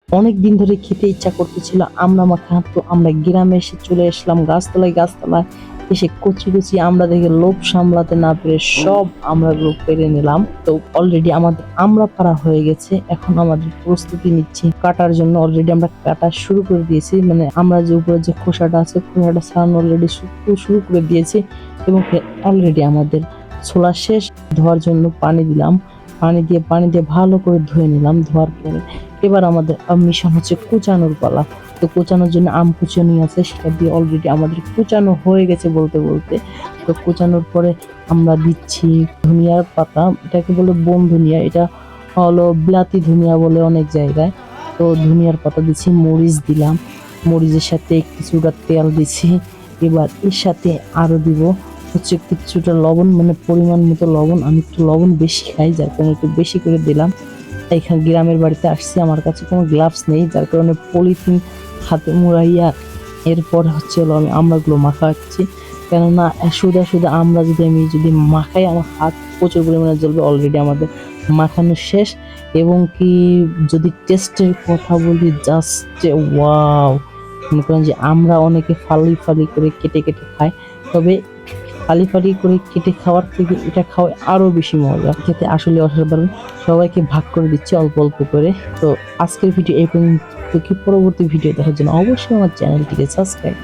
অনেক দিন ধরে খেতে ইচ্ছা করতেছিল আমরা মাখা। তো আমরা গ্রামে এসে চলে আসলাম গাছতলায় এসে কচি কচি আমরা দেখে লোভ সামলাতে না পেরে সব আমরাগুলো পেরে নিলাম। তো অলরেডি আমাদের আমরা পাড়া হয়ে গেছে, এখন আমাদের প্রস্তুতি নিচ্ছি কাটার জন্য। অলরেডি আমরা কাটা শুরু করে দিয়েছি, মানে আমরা যে উপরে যে খোসাটা আছে খোসাটা ছাড়ানো অলরেডি শুরু করে দিয়েছি এবং অলরেডি আমাদের ছোলা শেষ। ধোয়ার জন্য পানি দিলাম, পানি দিয়ে ভালো করে ধুয়ে নিলাম। ধোয়ার পরে এবার আমাদের মিশন হচ্ছে কুচানোর পালা। তো কুচানোর জন্য আম কুচানি আছে, সেটা দিয়ে অলরেডি আমাদের কুচানো হয়ে গেছে বলতে বলতে। তো কুচানোর পরে আমরা দিচ্ছি ধনিয়ার পাতা, এটাকে বলে বন ধনিয়া, এটা হলো বিলাতি ধনিয়া বলে অনেক জায়গায়। তো ধনিয়ার পাতা দিচ্ছি, মরিচ দিলাম, মরিচের সাথে কিছুটা তেল দিচ্ছি। এবার এর সাথে আরো দিব হচ্ছে কিছুটা লবণ, মানে পরিমাণ মতো লবণ। আমি একটু লবণ বেশি খাই, যার কারণে একটু বেশি করে দিলাম। এখানে গ্রামের বাড়িতে আসছি, আমার কাছে কোনো গ্লাভস নেই, যার কারণে পলিথিন হাতে মুড়াইয়া এরপর হচ্ছে আমি আমরাগুলো মাখাচ্ছি। কেননা শুধু আমরা যদি মাখাই আমার হাত প্রচুর পরিমাণে জ্বলবে। অলরেডি আমাদের মাখানো শেষ। এবং কি যদি টেস্টের কথা বলি, জাস্ট ওয়াও! মনে করেন যে আমরা অনেকে ফালি ফালি করে কেটে কেটে খাই, তবে ফালি ফালি করে কেটে খাওয়ার থেকে এটা খাওয়া আরো বেশি মজা, খেতে আসলে অসাধারণ। সবাইকে ভাগ করে দিচ্ছি অল্প অল্প করে। তো আজকের ভিডিও এই পর্যন্ত। পরবর্তী ভিডিও দেখার জন্য অবশ্যই আমার চ্যানেলটিকে সাবস্ক্রাইব